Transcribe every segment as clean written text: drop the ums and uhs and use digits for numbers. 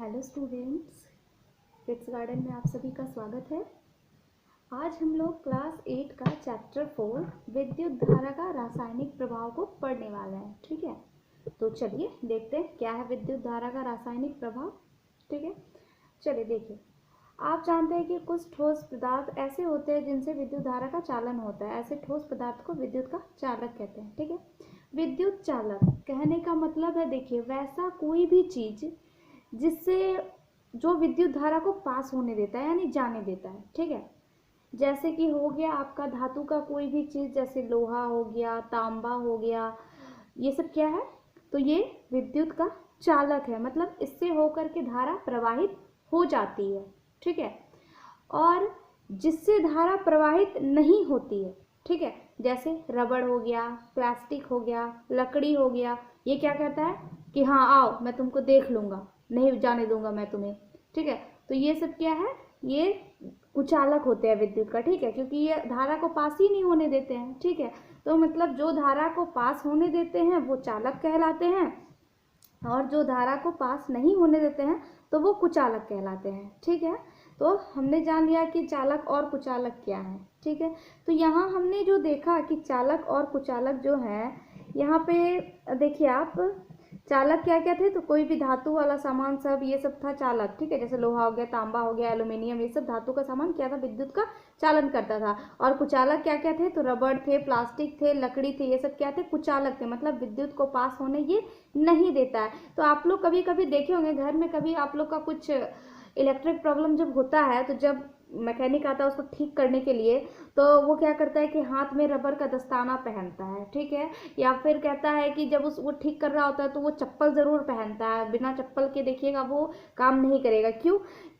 Hello students, kids garden में आप सभी का स्वागत है। आज हम लोग क्लास 8 का चैप्टर 4 विद्युत धारा का रासायनिक प्रभाव को पढ़ने वाले हैं। ठीक है, तो चलिए देखते हैं क्या है विद्युत धारा का रासायनिक प्रभाव। ठीक है, चलिए देखिए, आप जानते हैं कि कुछ ठोस पदार्थ ऐसे होते हैं जिनसे विद्युत धारा का चालन होता है। ऐसे ठोस पदार्थ को विद्युत का चालक कहते हैं। ठीक है, विद्युत चालक कहने का मतलब है, देखिए, वैसा कोई भी चीज जिससे जो विद्युत धारा को पास होने देता है यानी जाने देता है। ठीक है, जैसे कि हो गया आपका धातु का कोई भी चीज, जैसे लोहा हो गया, तांबा हो गया, ये सब क्या है, तो ये विद्युत का चालक है। मतलब इससे होकर के धारा प्रवाहित हो जाती है। ठीक है, और जिससे धारा प्रवाहित नहीं होती है, ठीक है, जैसे रबड़ हो गया, प्लास्टिक हो गया, लकड़ी हो गया, ये क्या कहता है कि हाँ आओ, मैं तुमको देख लूंगा, नहीं जाने दूंगा मैं तुम्हें। ठीक है, तो ये सब क्या है, ये कुचालक होते हैं विद्युत का। ठीक है, क्योंकि ये धारा को पास ही नहीं होने देते हैं। ठीक है, तो मतलब जो धारा को पास होने देते हैं वो चालक कहलाते हैं, और जो धारा को पास नहीं होने देते हैं तो वो कुचालक कहलाते हैं। ठीक है, तो हमने जान लिया कि चालक और कुचालक क्या है। ठीक है, तो यहाँ हमने जो देखा कि चालक और कुचालक जो है, यहाँ पे देखिए आप, चालक क्या क्या थे, तो कोई भी धातु वाला सामान सब, ये सब था चालक। ठीक है, जैसे लोहा हो गया, तांबा हो गया, एल्यूमिनियम, ये सब धातु का सामान क्या था, विद्युत का चालन करता था। और कुचालक क्या क्या थे, तो रबड़ थे, प्लास्टिक थे, लकड़ी थे, ये सब क्या थे, कुचालक थे। मतलब विद्युत को पास होने ये नहीं देता है। तो आप लोग कभी कभी देखे होंगे घर में, कभी आप लोग का कुछ इलेक्ट्रिक प्रॉब्लम जब होता है, तो जब मैकेनिक आता है उसको ठीक करने के लिए, तो वो क्या करता है कि हाथ में रबर का दस्ताना पहनता है। ठीक है, या फिर कहता है कि जब वो ठीक कर रहा होता है तो वो चप्पल ज़रूर पहनता है। बिना चप्पल के देखिएगा वो काम नहीं करेगा। क्यों?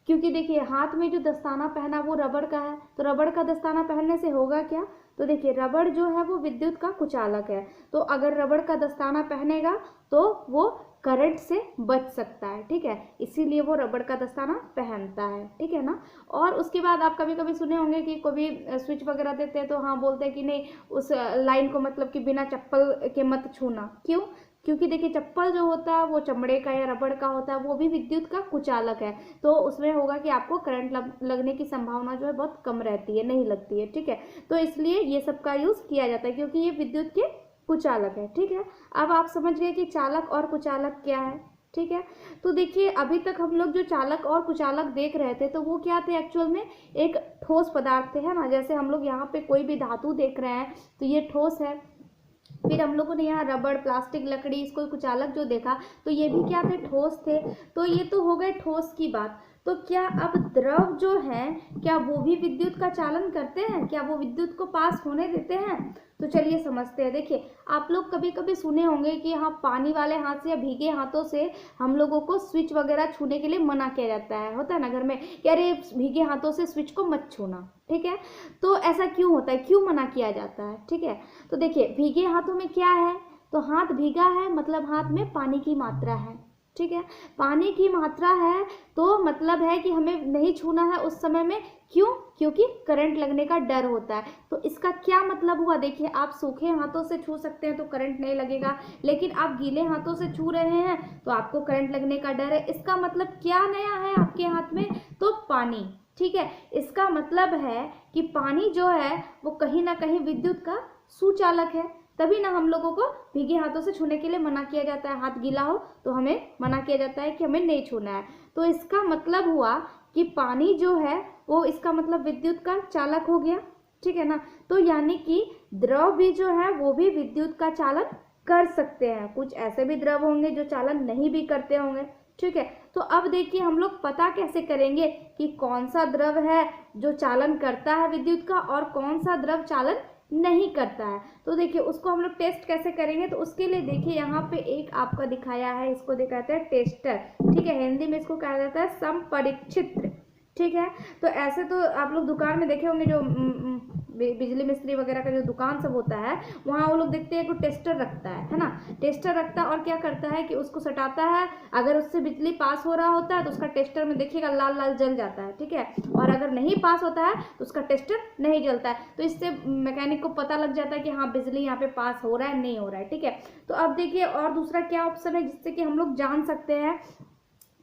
क्योंकि देखिए हाथ में जो दस्ताना पहना वो रबड़ का है, तो रबड़ का दस्ताना पहनने से होगा क्या, तो देखिए रबड़ जो है वो विद्युत का कुचालक है। तो अगर रबड़ का दस्ताना पहनेगा तो वो करंट से बच सकता है। ठीक है, इसीलिए वो रबड़ का दस्ताना पहनता है। ठीक है ना। और उसके बाद आप कभी कभी सुने होंगे कि कभी स्विच वगैरह देते हैं तो हाँ बोलते हैं कि नहीं, उस लाइन को मतलब कि बिना चप्पल के मत छूना। क्यों? क्योंकि देखिए चप्पल जो होता है वो चमड़े का या रबड़ का होता है, वो भी विद्युत का कुचालक है। तो उसमें होगा कि आपको करंट लगने की संभावना जो है बहुत कम रहती है, नहीं लगती है। ठीक है, तो इसलिए ये सब का यूज किया जाता है क्योंकि ये विद्युत के कुचालक है। ठीक है, अब आप समझ गए कि चालक और कुचालक क्या है। ठीक है, तो देखिए अभी तक हम लोग जो चालक और कुचालक देख रहे थे तो वो क्या थे, एक्चुअल में एक ठोस पदार्थ थे, है ना। जैसे हम लोग यहाँ पे कोई भी धातु देख रहे हैं तो ये ठोस है। फिर हम लोगों ने यहाँ रबड़, प्लास्टिक, लकड़ी, इसको कुचालक जो देखा तो ये भी क्या थे, ठोस थे। तो ये तो हो गए ठोस की बात। तो क्या अब द्रव जो है, क्या वो भी विद्युत का चालन करते हैं, क्या वो विद्युत को पास होने देते हैं? तो चलिए समझते हैं। देखिए आप लोग कभी कभी सुने होंगे कि हाँ पानी वाले हाथ से या भीगे हाथों से हम लोगों को स्विच वगैरह छूने के लिए मना किया जाता है, होता है ना घर में कि अरे भीगे हाथों से स्विच को मत छूना। ठीक है, तो ऐसा क्यों होता है, क्यों मना किया जाता है? ठीक है, तो देखिए भीगे हाथों में क्या है, तो हाथ भीगा है मतलब हाथ में पानी की मात्रा है। ठीक है, पानी की मात्रा है तो मतलब है कि हमें नहीं छूना है उस समय में। क्यों? क्योंकि करंट लगने का डर होता है। तो इसका क्या मतलब हुआ, देखिए आप सूखे हाथों से छू सकते हैं तो करंट नहीं लगेगा, लेकिन आप गीले हाथों से छू रहे हैं तो आपको करंट लगने का डर है। इसका मतलब क्या नया है आपके हाथ में, तो पानी। ठीक है, इसका मतलब है कि पानी जो है वो कहीं ना कहीं विद्युत का सुचालक है। तभी ना हम लोगों को भीगे हाथों से छूने के लिए मना किया जाता है। हाथ गीला हो तो हमें मना किया जाता है कि हमें नहीं छूना है। तो इसका मतलब हुआ कि पानी जो है वो, इसका मतलब विद्युत का चालक हो गया। ठीक है ना, तो यानी कि द्रव भी जो है वो भी विद्युत का चालन कर सकते हैं। कुछ ऐसे भी द्रव होंगे जो चालन नहीं भी करते होंगे। ठीक है, तो अब देखिए हम लोग पता कैसे करेंगे कि कौन सा द्रव है जो चालन करता है विद्युत का और कौन सा द्रव चालन नहीं करता है। तो देखिए उसको हम लोग टेस्ट कैसे करेंगे, तो उसके लिए देखिए यहाँ पे एक आपका दिखाया है, इसको दिखाते हैं टेस्टर। ठीक है, हिंदी में इसको कहा जाता है संपरीक्षित्र। ठीक है, तो ऐसे तो आप लोग दुकान में देखे होंगे, जो बिजली मिस्त्री वगैरह का जो दुकान सब होता है वहाँ वो लोग देखते हैं कि टेस्टर रखता है ना। टेस्टर रखता है और क्या करता है कि उसको सटाता है, अगर उससे बिजली पास हो रहा होता है तो उसका टेस्टर में देखिएगा लाल लाल जल जाता है। ठीक है, और अगर नहीं पास होता है तो उसका टेस्टर नहीं जलता है। तो इससे मैकेनिक को पता लग जाता है कि हाँ बिजली यहाँ पे पास हो रहा है, नहीं हो रहा है। ठीक है, तो अब देखिए और दूसरा क्या ऑप्शन है जिससे कि हम लोग जान सकते हैं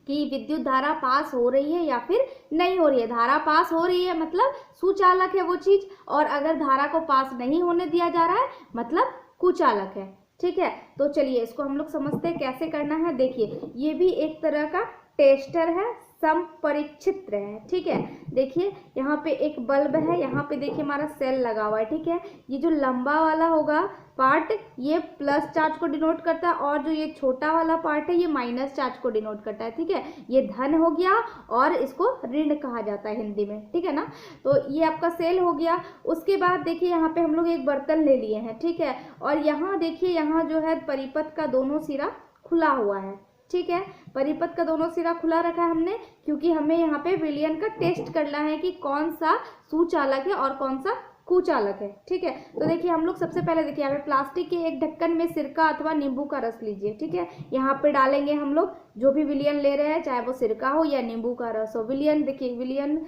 कि विद्युत धारा पास हो रही है या फिर नहीं हो रही है। धारा पास हो रही है मतलब सुचालक है वो चीज, और अगर धारा को पास नहीं होने दिया जा रहा है मतलब कुचालक है। ठीक है, तो चलिए इसको हम लोग समझते हैं कैसे करना है। देखिए ये भी एक तरह का टेस्टर है, संपरीक्षित्र है। ठीक है, देखिए यहाँ पे एक बल्ब है, यहाँ पे देखिए हमारा सेल लगा हुआ है। ठीक है, ये जो लंबा वाला होगा पार्ट ये प्लस चार्ज को डिनोट करता है, और जो ये छोटा वाला पार्ट है ये माइनस चार्ज को डिनोट करता है। ठीक है, ये धन हो गया और इसको ऋण कहा जाता है हिंदी में। ठीक है ना, तो ये आपका सेल हो गया। उसके बाद देखिए यहाँ पे हम लोग एक बर्तन ले लिए हैं। ठीक है, और यहाँ देखिए यहाँ जो है परिपथ का दोनों सिरा खुला हुआ है। ठीक है, परिपथ का दोनों सिरा खुला रखा है हमने, क्योंकि हमें यहाँ पे विलयन का टेस्ट करना है कि कौन सा सुचालक है और कौन सा कुचालक है। ठीक है, तो देखिए हम लोग सबसे पहले देखिए यहाँ पे प्लास्टिक के एक ढक्कन में सिरका अथवा नींबू का रस लीजिए। ठीक है, यहाँ पे डालेंगे हम लोग जो भी विलयन ले रहे हैं, चाहे वो सिरका हो या नींबू का रस हो। विलयन देखिए, विलयन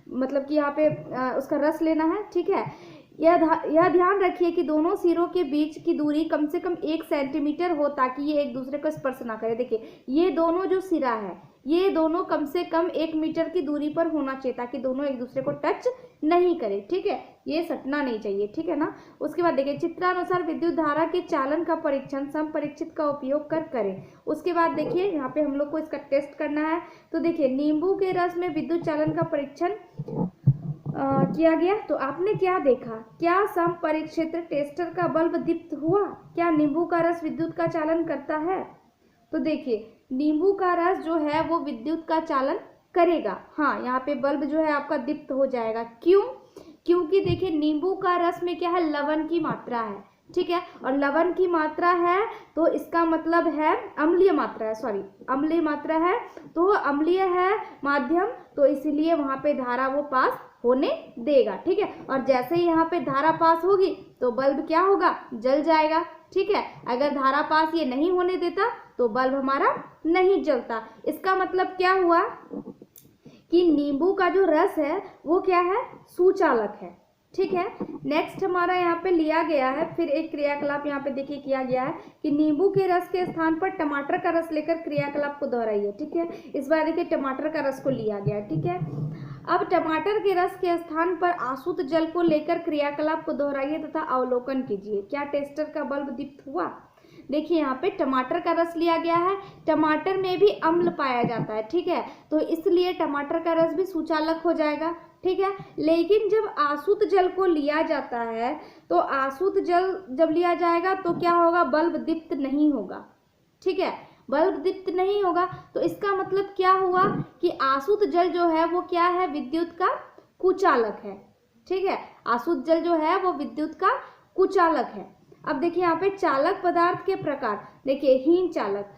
मतलब कि यहाँ पे उसका रस लेना है। ठीक है, यह ध्यान रखिए कि दोनों सिरों के बीच की दूरी कम से कम 1 सेंटीमीटर हो, ताकि ये एक दूसरे को स्पर्श ना करे। देखिए ये दोनों जो सिरा है ये दोनों कम से कम 1 मीटर की दूरी पर होना चाहिए, ताकि दोनों एक दूसरे को टच नहीं करे। ठीक है, ये सटना नहीं चाहिए। ठीक है ना, उसके बाद देखिए चित्रानुसार विद्युत धारा के चालन का परीक्षण संपरीक्षित का उपयोग कर करें। उसके बाद देखिए यहाँ पे हम लोग को इसका टेस्ट करना है। तो देखिए नींबू के रस में विद्युत चालन का परीक्षण किया गया, तो आपने क्या देखा, क्या संपरीक्षित्र टेस्टर का बल्ब दीप्त हुआ? क्या नींबू का रस विद्युत का चालन करता है? तो देखिए नींबू का रस जो है वो विद्युत का चालन करेगा। हाँ, यहाँ पे बल्ब जो है आपका दीप्त हो जाएगा। क्यों? क्योंकि देखिए नींबू का रस में क्या है, लवण की मात्रा है। ठीक है, और लवण की मात्रा है तो इसका मतलब है अम्लीय मात्रा है, सॉरी अम्लीय मात्रा है, तो अम्लीय है माध्यम, तो इसीलिए वहां पे धारा वो पास होने देगा। ठीक है, और जैसे ही यहाँ पे धारा पास होगी तो बल्ब क्या होगा, जल जाएगा। ठीक है, अगर धारा पास ये नहीं होने देता तो बल्ब हमारा नहीं जलता। इसका मतलब क्या हुआ कि नींबू का जो रस है वो क्या है, सुचालक है। ठीक है, नेक्स्ट हमारा यहाँ पे लिया गया है फिर एक क्रियाकलाप, यहाँ पे देखिए किया गया है कि नींबू के रस के स्थान पर टमाटर का रस लेकर क्रियाकलाप को दोहराइए। ठीक है, इस बार देखिए टमाटर का रस को लिया गया। ठीक है, अब टमाटर के रस के स्थान पर आसुत जल को लेकर क्रियाकलाप को दोहराइए तथा अवलोकन कीजिए। क्या टेस्टर का बल्ब दीप्त हुआ? देखिए यहाँ पे टमाटर का रस लिया गया है, टमाटर में भी अम्ल पाया जाता है। ठीक है, तो इसलिए टमाटर का रस भी सुचालक हो जाएगा। ठीक है, लेकिन जब आसुत जल को लिया जाता है तो आसुत जल जब लिया जाएगा तो क्या होगा, बल्ब दीप्त नहीं होगा। ठीक है, बल्ब दीप्त नहीं होगा, तो इसका मतलब क्या हुआ कि आसुत जल जो है वो क्या है, विद्युत का कुचालक है। ठीक है, आसुत जल जो है वो विद्युत का कुचालक है। अब देखिए यहाँ पे चालक पदार्थ के प्रकार, देखिए हीन चालक,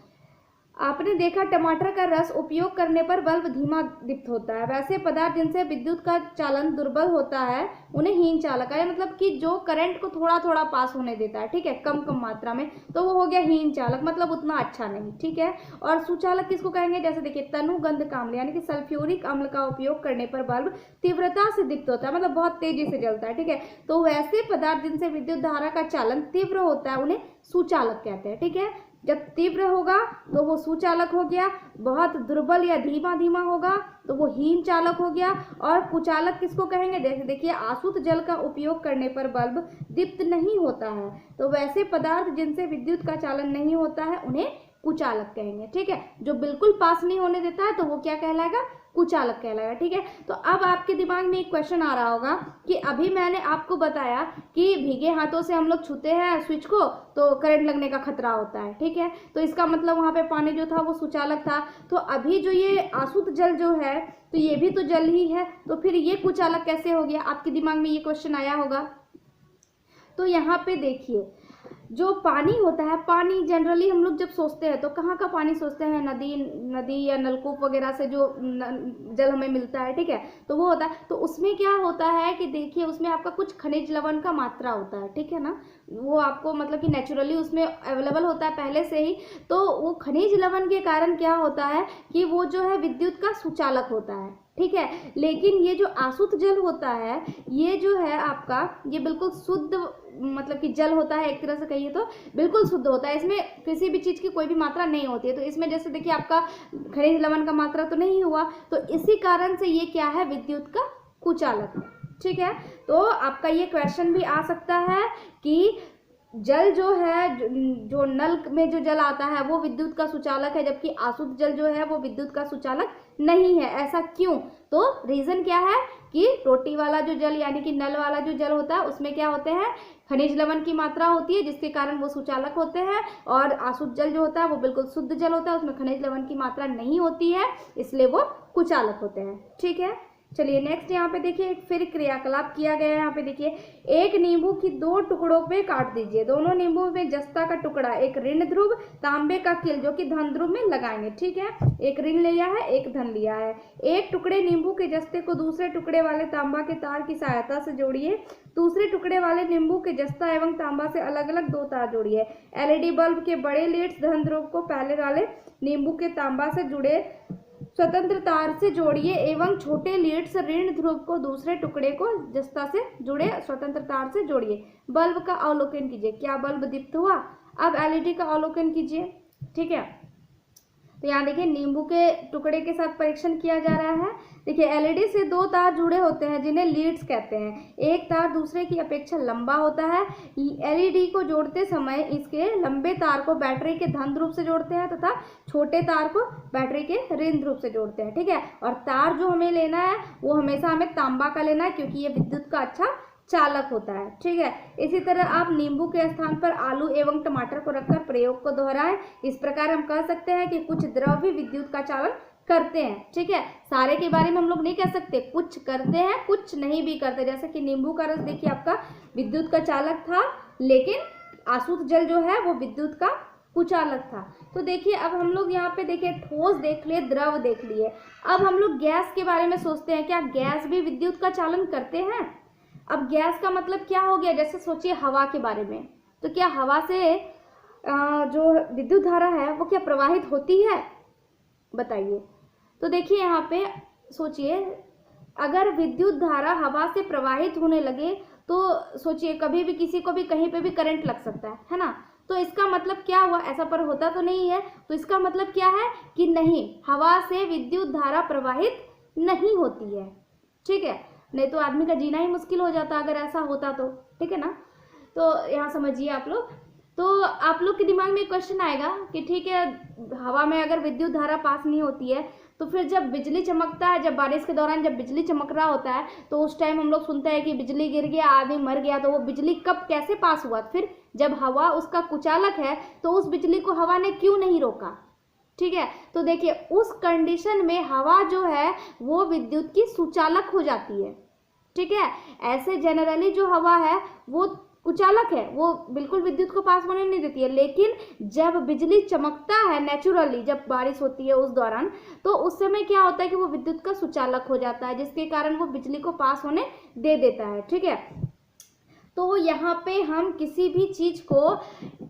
आपने देखा टमाटर का रस उपयोग करने पर बल्ब धीमा दीप्त होता है। वैसे पदार्थ जिनसे विद्युत का चालन दुर्बल होता है उन्हें हीन चालक है, मतलब कि जो करंट को थोड़ा थोड़ा पास होने देता है। ठीक है, कम कम मात्रा में, तो वो हो गया हीन चालक, मतलब उतना अच्छा नहीं। ठीक है, और सुचालक किसको कहेंगे, जैसे देखिए तनु गंध काम्ल यानी कि सल्फ्यूरिक अम्ल का उपयोग करने पर बल्ब तीव्रता से दीप्त होता है, मतलब बहुत तेजी से जलता है। ठीक है, तो वैसे पदार्थ जिनसे विद्युत धारा का चालन तीव्र होता है उन्हें सुचालक कहते हैं। ठीक है, जब तीव्र होगा तो वो सुचालक हो गया, बहुत दुर्बल या धीमा धीमा होगा तो वो हीन चालक हो गया, और कुचालक किसको कहेंगे, जैसे देखिए आसुत जल का उपयोग करने पर बल्ब दीप्त नहीं होता है, तो वैसे पदार्थ जिनसे विद्युत का चालन नहीं होता है उन्हें कुचालक कहेंगे। ठीक है, जो बिल्कुल पास नहीं होने देता है तो वो क्या कहलाएगा, कुचालक कहलाएगा। ठीक है, तो अब आपके दिमाग में एक क्वेश्चन आ रहा होगा कि अभी मैंने आपको बताया कि भीगे हाथों से हम लोग छूते हैं स्विच को तो करंट लगने का खतरा होता है। ठीक है, तो इसका मतलब वहां पे पानी जो था वो सुचालक था, तो अभी जो ये आसुत जल जो है तो ये भी तो जल ही है, तो फिर ये कुचालक कैसे हो गया, आपके दिमाग में ये क्वेश्चन आया होगा। तो यहाँ पे देखिए जो पानी होता है, पानी जनरली हम लोग जब सोचते हैं तो कहाँ का पानी सोचते हैं, नदी या नलकूप वगैरह से जो जल हमें मिलता है। ठीक है, तो वो होता है, तो उसमें क्या होता है कि देखिए उसमें आपका कुछ खनिज लवण का मात्रा होता है। ठीक है ना, वो आपको मतलब कि नेचुरली उसमें अवेलेबल होता है पहले से ही, तो वो खनिज लवण के कारण क्या होता है कि वो जो है विद्युत का सुचालक होता है। ठीक है। लेकिन ये जो आसुत जल होता है, ये जो है आपका, ये बिल्कुल शुद्ध मतलब कि जल होता है, एक तरह से कहिए तो बिल्कुल शुद्ध होता है। इसमें किसी भी चीज़ की कोई भी मात्रा नहीं होती है। तो इसमें जैसे देखिए आपका खनिज लवण का मात्रा तो नहीं हुआ, तो इसी कारण से ये क्या है, विद्युत का कुचालक है। ठीक है, तो आपका ये क्वेश्चन भी आ सकता है कि जल जो है, जो नल में जो जल आता है वो विद्युत का सुचालक है, जबकि आसुत जल जो है वो विद्युत का सुचालक नहीं है। ऐसा क्यों? तो रीजन क्या है कि टोटी वाला जो जल यानी कि नल वाला जो जल होता है उसमें क्या होते हैं, खनिज लवण की मात्रा होती है, जिसके कारण वो सुचालक होते हैं। और आसुत जल जो होता है वो बिल्कुल शुद्ध जल होता है, उसमें खनिज लवण की मात्रा नहीं होती है, इसलिए वो कुचालक होते हैं। ठीक है, चलिए नेक्स्ट यहाँ पे देखिए फिर क्रियाकलाप किया गया है। यहाँ पे देखिए, एक नींबू की 2 टुकड़ों पे काट दीजिए। दोनों नींबू में जस्ता का टुकड़ा, एक ऋण ध्रुव, तांबे का किल जो कि धन ध्रुव में लगाएंगे। ठीक है, एक ऋण लिया है, एक धन लिया है। एक टुकड़े नींबू के जस्ते को दूसरे टुकड़े वाले तांबा के तार की सहायता से जोड़िए। दूसरे टुकड़े वाले नींबू के जस्ता एवं तांबा से अलग अलग 2 तार जोड़िए। एलईडी बल्ब के बड़े लीड्स धन ध्रुव को पहले वाले नींबू के तांबा से जुड़े स्वतंत्र तार से जोड़िए एवं छोटे लीड्स ऋण ध्रुव को दूसरे टुकड़े को जस्ता से जुड़े स्वतंत्र तार से जोड़िए। बल्ब का अवलोकन कीजिए, क्या बल्ब दीप्त हुआ? अब एलईडी का अवलोकन कीजिए। ठीक है, तो यहाँ देखिए नींबू के टुकड़े के साथ परीक्षण किया जा रहा है। देखिए एलईडी से 2 तार जुड़े होते हैं जिन्हें लीड्स कहते हैं। एक तार दूसरे की अपेक्षा लंबा होता है। एलईडी को जोड़ते समय इसके लंबे तार को बैटरी के धन ध्रुव से जोड़ते हैं तथा छोटे तार को बैटरी के ऋण ध्रुव से जोड़ते हैं। ठीक है, और तार जो हमें लेना है वो हमेशा हमें तांबा का लेना है, क्योंकि ये विद्युत का अच्छा चालक होता है। ठीक है, इसी तरह आप नींबू के स्थान पर आलू एवं टमाटर को रखकर प्रयोग को दोहराएं। इस प्रकार हम कह सकते हैं कि कुछ द्रव्य विद्युत का चालन करते हैं। ठीक है, सारे के बारे में हम लोग नहीं कह सकते, कुछ करते हैं कुछ नहीं भी करते। जैसे कि नींबू का रस देखिए आपका विद्युत का चालक था, लेकिन आसुत जल जो है वो विद्युत का कुचालक था। तो देखिए अब हम लोग यहाँ पे देखिए ठोस देख लिए, द्रव देख लिए। अब हम लोग गैस के बारे में सोचते हैं, क्या गैस भी विद्युत का चालन करते हैं? अब गैस का मतलब क्या हो गया, जैसे सोचिए हवा के बारे में, तो क्या हवा से जो विद्युत धारा है वो क्या प्रवाहित होती है? बताइए। तो देखिए यहाँ पे सोचिए, अगर विद्युत धारा हवा से प्रवाहित होने लगे तो सोचिए कभी भी किसी को भी कहीं पे भी करंट लग सकता है ना। तो इसका मतलब क्या हुआ, ऐसा पर होता तो नहीं है, तो इसका मतलब क्या है कि नहीं, हवा से विद्युत धारा प्रवाहित नहीं होती है। ठीक है, नहीं तो आदमी का जीना ही मुश्किल हो जाता अगर ऐसा होता तो। ठीक है ना, तो यहाँ समझिए आप लोग। तो आप लोग के दिमाग में क्वेश्चन आएगा कि ठीक है, हवा में अगर विद्युत धारा पास नहीं होती है तो फिर जब बिजली चमकता है, जब बारिश के दौरान जब बिजली चमक रहा होता है तो उस टाइम हम लोग सुनते हैं कि बिजली गिर गया, आदमी मर गया, तो वो बिजली कब कैसे पास हुआ? फिर जब हवा उसका कुचालक है तो उस बिजली को हवा ने क्यों नहीं रोका? ठीक है, तो देखिए उस कंडीशन में हवा जो है वो विद्युत की सुचालक हो जाती है। ठीक है, ऐसे जनरली जो हवा है वो कुचालक है, वो बिल्कुल विद्युत को पास होने नहीं देती है। लेकिन जब बिजली चमकता है नेचुरली, जब बारिश होती है उस दौरान, तो उस समय क्या होता है कि वो विद्युत का सुचालक हो जाता है, जिसके कारण वो बिजली को पास होने दे देता है। ठीक है, तो यहाँ पे हम किसी भी चीज़ को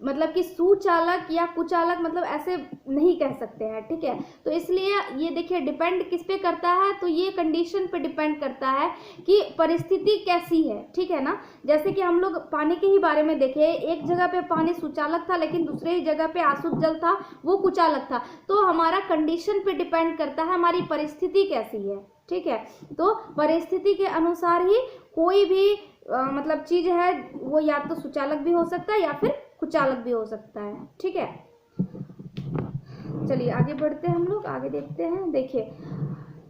मतलब कि सुचालक या कुचालक मतलब ऐसे नहीं कह सकते हैं। ठीक है, तो इसलिए ये देखिए डिपेंड किस पे करता है, तो ये कंडीशन पे डिपेंड करता है कि परिस्थिति कैसी है। ठीक है ना, जैसे कि हम लोग पानी के ही बारे में देखें, एक जगह पे पानी सुचालक था लेकिन दूसरे ही जगह पे आसुत जल था, वो कुचालक था। तो हमारा कंडीशन पे डिपेंड करता है हमारी परिस्थिति कैसी है। ठीक है, तो परिस्थिति के अनुसार ही कोई भी मतलब चीज है वो या तो सुचालक भी हो सकता है या फिर कुचालक भी हो सकता है। ठीक है, चलिए आगे बढ़ते हैं, हम लोग आगे देखते हैं। देखिए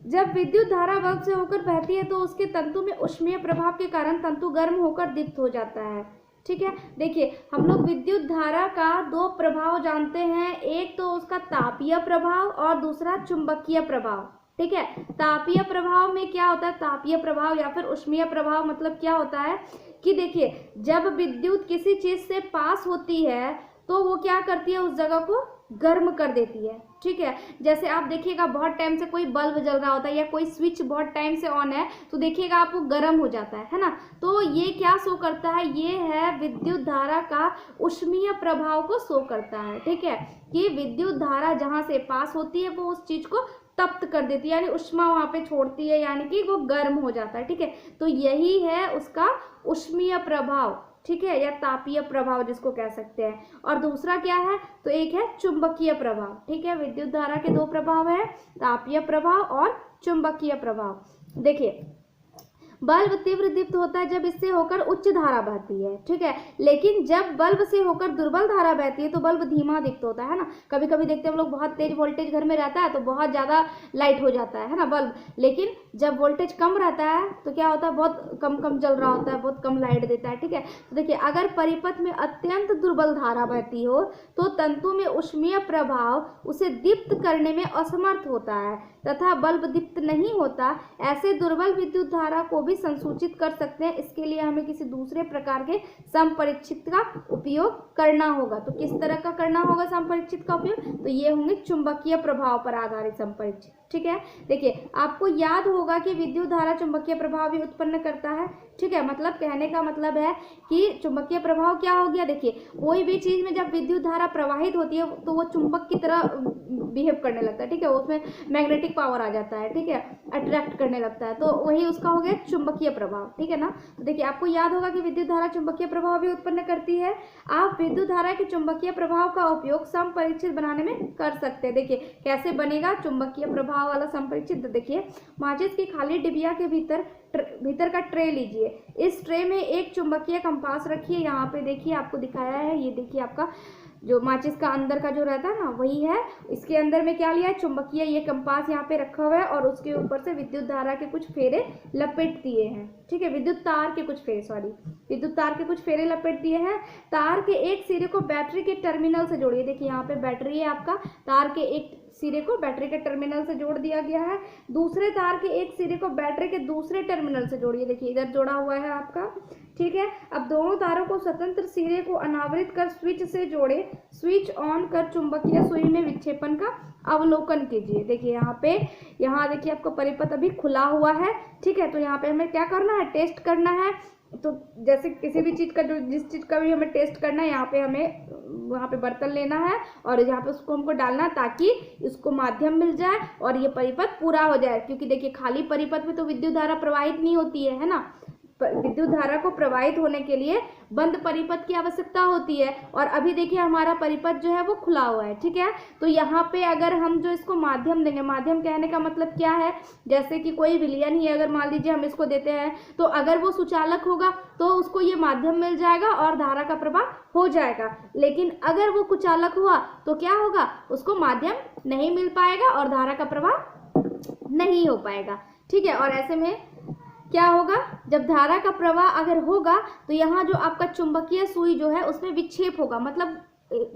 जब विद्युत धारा बल्ब से होकर बहती है तो उसके तंतु में ऊष्मीय प्रभाव के कारण तंतु गर्म होकर दीप्त हो जाता है। ठीक है, देखिए हम लोग विद्युत धारा का 2 प्रभाव जानते हैं, एक तो उसका तापीय प्रभाव और दूसरा चुंबकीय प्रभाव। ठीक है, तापीय प्रभाव में क्या होता है, तापीय प्रभाव या फिर ऊष्मीय प्रभाव मतलब क्या होता है कि देखिए जब विद्युत किसी चीज से पास होती है तो वो क्या करती है, उस जगह को गर्म कर देती है, ठीक है। जैसे आप देखिएगा बहुत टाइम से कोई बल्ब जल रहा होता है या कोई स्विच बहुत टाइम से ऑन है तो देखिएगा आप वो गर्म हो जाता है ना। तो ये क्या शो करता है, ये है विद्युत धारा का उष्मीय प्रभाव को शो करता है, ठीक है, कि विद्युत धारा जहाँ से पास होती है वो उस चीज को तप्त कर देती है, यानी उष्मा वहां पे छोड़ती है, यानी कि वो गर्म हो जाता है, ठीक है। तो यही है उसका उष्मीय प्रभाव, ठीक है, या तापीय प्रभाव जिसको कह सकते हैं। और दूसरा क्या है, तो एक है चुंबकीय प्रभाव, ठीक है। विद्युत धारा के दो प्रभाव है, तापीय प्रभाव और चुंबकीय प्रभाव। देखिए बल्ब तीव्र दीप्त होता है जब इससे होकर उच्च धारा बहती है, ठीक है, लेकिन जब बल्ब से होकर दुर्बल धारा बहती है तो बल्ब धीमा दीप्त होता है ना। कभी कभी देखते हैं हम लोग बहुत तेज वोल्टेज घर में रहता है तो बहुत ज़्यादा लाइट हो जाता है ना बल्ब, लेकिन जब वोल्टेज कम रहता है तो क्या होता है, बहुत कम कम जल रहा होता है, बहुत कम लाइट देता है, ठीक है। तो देखिए अगर परिपथ में अत्यंत दुर्बल धारा बहती हो तो तंतु में उष्मीय प्रभाव उसे दीप्त करने में असमर्थ होता है तथा बल्ब दीप्त नहीं होता। ऐसे दुर्बल विद्युत धारा को भी संसूचित कर सकते हैं, इसके लिए हमें किसी दूसरे प्रकार के समपरीक्षित का उपयोग करना होगा। तो किस तरह का करना होगा समपरीक्षित का उपयोग, तो ये होंगे चुंबकीय प्रभाव पर आधारित समपरीक्षित, ठीक है। देखिए आपको याद होगा कि विद्युत धारा चुंबकीय प्रभाव भी उत्पन्न करता है, ठीक है। मतलब कहने का मतलब है कि चुंबकीय प्रभाव क्या हो गया, देखिए कोई भी चीज में जब विद्युत धारा प्रवाहित होती है तो वो चुंबक की तरह बिहेव करने लगता है, ठीक है, उसमें मैग्नेटिक पावर आ जाता है, ठीक है, अट्रैक्ट करने लगता है, तो वही उसका हो गया चुंबकीय प्रभाव, ठीक है ना। तो देखिए आपको याद होगा कि विद्युत धारा चुंबकीय प्रभाव भी उत्पन्न करती है। आप विद्युत धारा के चुंबकीय प्रभाव का उपयोग समपरीक्षित बनाने में कर सकते हैं। देखिए कैसे बनेगा चुंबकीय प्रभाव वाला समपरीक्षित, देखिए माचिस की खाली डिबिया के भीतर का ट्रे लीजिए, इस ट्रे में एक चुंबकीय कंपास रखिए, यहाँ पे देखिए आपको दिखाया है, ये देखिए आपका जो माचिस का अंदर का जो रहता है ना वही है, इसके अंदर में क्या लिया है, चुंबकीय ये कंपास यहाँ पे रखा हुआ है और उसके ऊपर से विद्युत धारा के कुछ फेरे लपेट दिए हैं, ठीक है, विद्युत तार के कुछ फेरे लपेट दिए हैं। तार के एक सिरे को बैटरी के टर्मिनल से जोड़िए, देखिए यहाँ पे बैटरी है आपका, तार के एक सिरे को बैटरी के टर्मिनल से जोड़ दिया गया है, दूसरे तार के एक सिरे को बैटरी के दूसरे टर्मिनल से जोड़िए, देखिए इधर जोड़ा हुआ है आपका, ठीक है। अब दोनों तारों को स्वतंत्र सिरे को अनावृत कर स्विच से जोड़े, स्विच ऑन कर चुंबकीय सुई में विक्षेपण का अवलोकन कीजिए। देखिए यहाँ देखिए आपको परिपथ अभी खुला हुआ है, ठीक है, तो यहाँ पे हमें क्या करना है, टेस्ट करना है। तो जैसे किसी भी चीज़ का जिस चीज़ का भी हमें टेस्ट करना है, यहाँ पे हमें वहाँ पे बर्तन लेना है और यहाँ पे उसको हमको डालना है ताकि इसको माध्यम मिल जाए और ये परिपथ पूरा हो जाए, क्योंकि देखिए खाली परिपथ में तो विद्युत धारा प्रवाहित नहीं होती है ना, विद्युत धारा को प्रवाहित होने के लिए बंद परिपथ की आवश्यकता होती है। और अभी देखिए हमारा परिपथ जो है वो खुला हुआ है, ठीक है। तो यहाँ पे अगर हम जो इसको माध्यम देंगे, माध्यम कहने का मतलब क्या है, जैसे कि कोई विलयन ही अगर मान लीजिए हम इसको देते हैं तो अगर वो सुचालक होगा तो उसको ये माध्यम मिल जाएगा और धारा का प्रवाह हो जाएगा, लेकिन अगर वो कुचालक हुआ तो क्या होगा, उसको माध्यम नहीं मिल पाएगा और धारा का प्रवाह नहीं हो पाएगा, ठीक है। और ऐसे में क्या होगा, जब धारा का प्रवाह अगर होगा तो यहाँ जो आपका चुंबकीय सुई जो है उसमें विक्षेप होगा, मतलब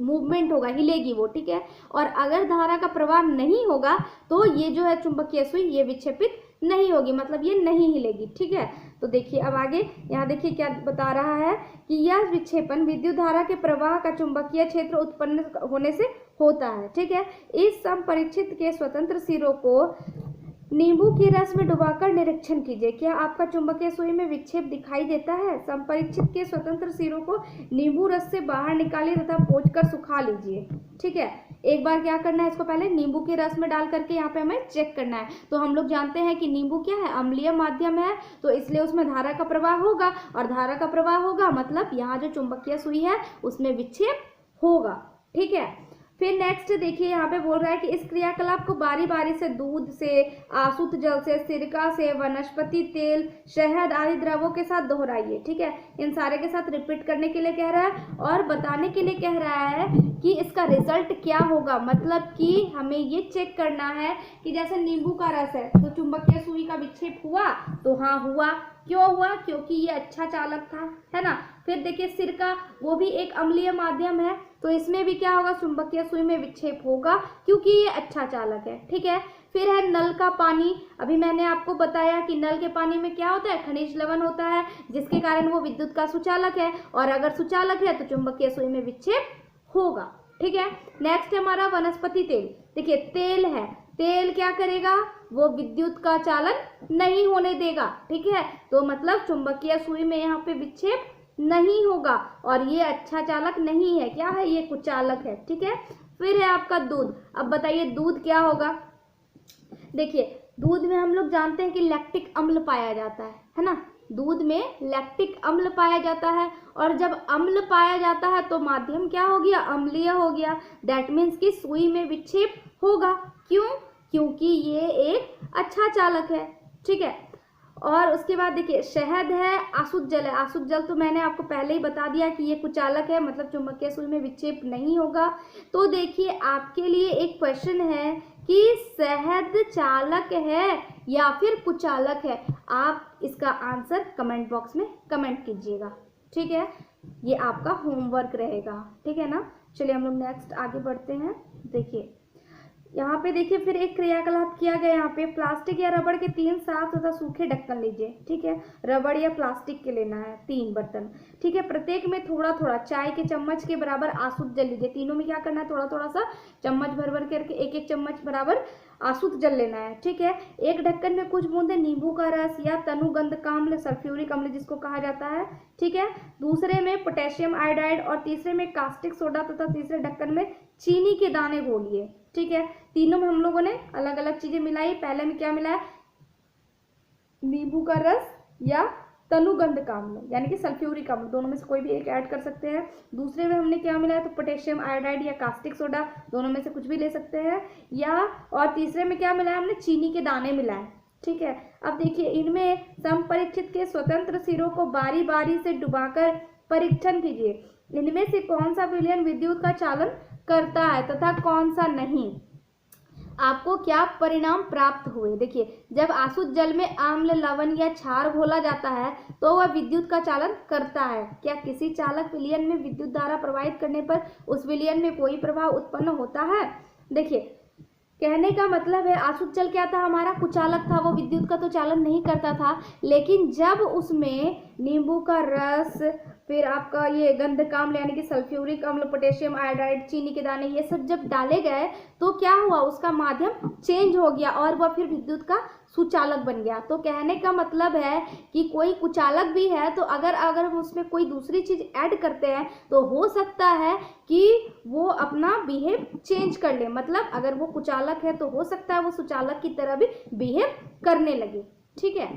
मूवमेंट होगा, हिलेगी वो, ठीक है। और अगर धारा का प्रवाह नहीं होगा तो ये जो है चुंबकीय सुई ये विक्षेपित नहीं होगी, मतलब ये नहीं हिलेगी, ठीक है। तो देखिए अब आगे यहाँ देखिए क्या बता रहा है कि यह विक्षेपण विद्युत धारा के प्रवाह का चुंबकीय क्षेत्र उत्पन्न होने से होता है, ठीक है। इस समपरीक्षित के स्वतंत्र सिरों को नींबू के रस में डुबाकर निरीक्षण कीजिए, क्या आपका चुंबकीय सुई में विक्षेप दिखाई देता है। समपरीक्षित के स्वतंत्र सिरों को नींबू रस से बाहर निकालिए तथा पोंछकर सुखा लीजिए, ठीक है। एक बार क्या करना है, इसको पहले नींबू के रस में डाल करके यहाँ पे हमें चेक करना है। तो हम लोग जानते हैं कि नींबू क्या है, अम्लीय माध्यम है, तो इसलिए उसमें धारा का प्रवाह होगा और धारा का प्रवाह होगा मतलब यहाँ जो चुंबकीय सुई है उसमें विक्षेप होगा, ठीक है। फिर नेक्स्ट देखिए यहाँ पे बोल रहा है कि इस क्रियाकलाप को बारी बारी से दूध से, आसुत जल से, सिरका से, वनस्पति तेल, शहद आदि द्रवों के साथ दोहराइए, ठीक है। इन सारे के साथ रिपीट करने के लिए कह रहा है और बताने के लिए कह रहा है कि इसका रिजल्ट क्या होगा, मतलब कि हमें ये चेक करना है कि जैसे नींबू का रस है तो चुंबकीय सुई का विक्षेप हुआ, तो हाँ हुआ, क्यों हुआ, क्योंकि ये अच्छा चालक था, है ना। फिर देखिए सिरका, वो भी एक अम्लीय माध्यम है, तो इसमें भी क्या होगा, चुंबकीय सुई में विक्षेप होगा क्योंकि ये अच्छा चालक है, ठीक है। फिर है नल का पानी, अभी मैंने आपको बताया कि नल के पानी में क्या होता है, खनिज लवण होता है, जिसके कारण वो विद्युत का सुचालक है और अगर सुचालक है तो चुंबकीय सुई में विक्षेप होगा, ठीक है। नेक्स्ट है हमारा वनस्पति तेल। देखिए तेल है, तेल क्या करेगा, वो विद्युत का चालन नहीं होने देगा, ठीक है। तो मतलब चुंबकीय सुई में यहाँ पे विक्षेप नहीं होगा और ये अच्छा चालक नहीं है, क्या है, ये कुचालक है, ठीक है। फिर है आपका दूध। अब बताइए दूध क्या होगा। देखिए दूध में हम लोग जानते हैं कि लैक्टिक अम्ल पाया जाता है ना, दूध में लैक्टिक अम्ल पाया जाता है और जब अम्ल पाया जाता है तो माध्यम क्या हो गया, अम्लीय हो गया। दैट मीन्स कि सुई में विक्षेप होगा। क्यों, क्योंकि ये एक अच्छा चालक है, ठीक है। और उसके बाद देखिए शहद है, आसुत जल है। आसुत जल तो मैंने आपको पहले ही बता दिया कि ये कुचालक है, मतलब चुंबकीय सुई में विक्षेप नहीं होगा। तो देखिए आपके लिए एक क्वेश्चन है कि शहद चालक है या फिर कुचालक है। आप इसका आंसर कमेंट बॉक्स में कमेंट कीजिएगा, ठीक है। ये आपका होमवर्क रहेगा, ठीक है ना। चलिए हम लोग नेक्स्ट आगे बढ़ते हैं। देखिए यहाँ पे देखिए फिर एक क्रियाकलाप किया गया। यहाँ पे प्लास्टिक या रबड़ के 3 साफ तथा सूखे ढक्कन लीजिए, ठीक है। रबड़ या प्लास्टिक के लेना है 3 बर्तन, ठीक है। प्रत्येक में थोड़ा थोड़ा चाय के चम्मच के बराबर आसुत जल लीजिए। तीनों में क्या करना है, थोड़ा थोड़ा सा चम्मच भर भर करके एक एक चम्मच बराबर आसुत जल लेना है, ठीक है। एक ढक्कन में कुछ बूंदे नींबू का रस या तनुगंधक अम्ल, सल्फ्यूरिक अम्ल जिसको कहा जाता है, ठीक है। दूसरे में पोटेशियम आयोडाइड और तीसरे में कास्टिक सोडा तथा तीसरे ढक्कन में चीनी के दाने घोलिए, ठीक है। तीनों में हम लोगों ने अलग अलग चीजें मिलाई। पहले में क्या मिलाया, नींबू का रस या तनुगंधक अम्ल यानी कि सल्फ्यूरिक अम्ल, दोनों में से कोई भी एक ऐड कर सकते हैं। दूसरे में हमने क्या मिलाया, तो पोटेशियम आयोडाइड या कास्टिक सोडा, दोनों में से कुछ भी ले सकते हैं। या और तीसरे में क्या मिलाया, हमने चीनी के दाने मिलाए, ठीक है। अब देखिए इनमें समपरीक्षित के स्वतंत्र सिरों को बारी बारी से डुबाकर परीक्षण कीजिए। इनमें से कौन सा विलयन विद्युत का चालन करता है तथा कौन सा नहीं। आपको क्या परिणाम प्राप्त हुए। देखिए जब आसुत जल में आम्ल, लवण या क्षार घोला जाता है तो वह विद्युत का चालन करता है। क्या किसी चालक विलयन में विद्युत धारा प्रवाहित करने पर उस विलयन में कोई प्रभाव उत्पन्न होता है। देखिए कहने का मतलब है आसुत जल क्या था, हमारा कुचालक था, वो विद्युत का तो चालन नहीं करता था। लेकिन जब उसमें नींबू का रस, फिर आपका ये गंधक अम्ल यानी कि सल्फ्यूरिक अम्ल, पोटेशियम आयोडाइड, चीनी के दाने, ये सब जब डाले गए तो क्या हुआ, उसका माध्यम चेंज हो गया और वह फिर विद्युत का सुचालक बन गया। तो कहने का मतलब है कि कोई कुचालक भी है तो अगर हम उसमें कोई दूसरी चीज ऐड करते हैं तो हो सकता है कि वो अपना बिहेव चेंज कर ले। मतलब अगर वो कुचालक है तो हो सकता है वो सुचालक की तरह भी बिहेव करने लगे, ठीक है।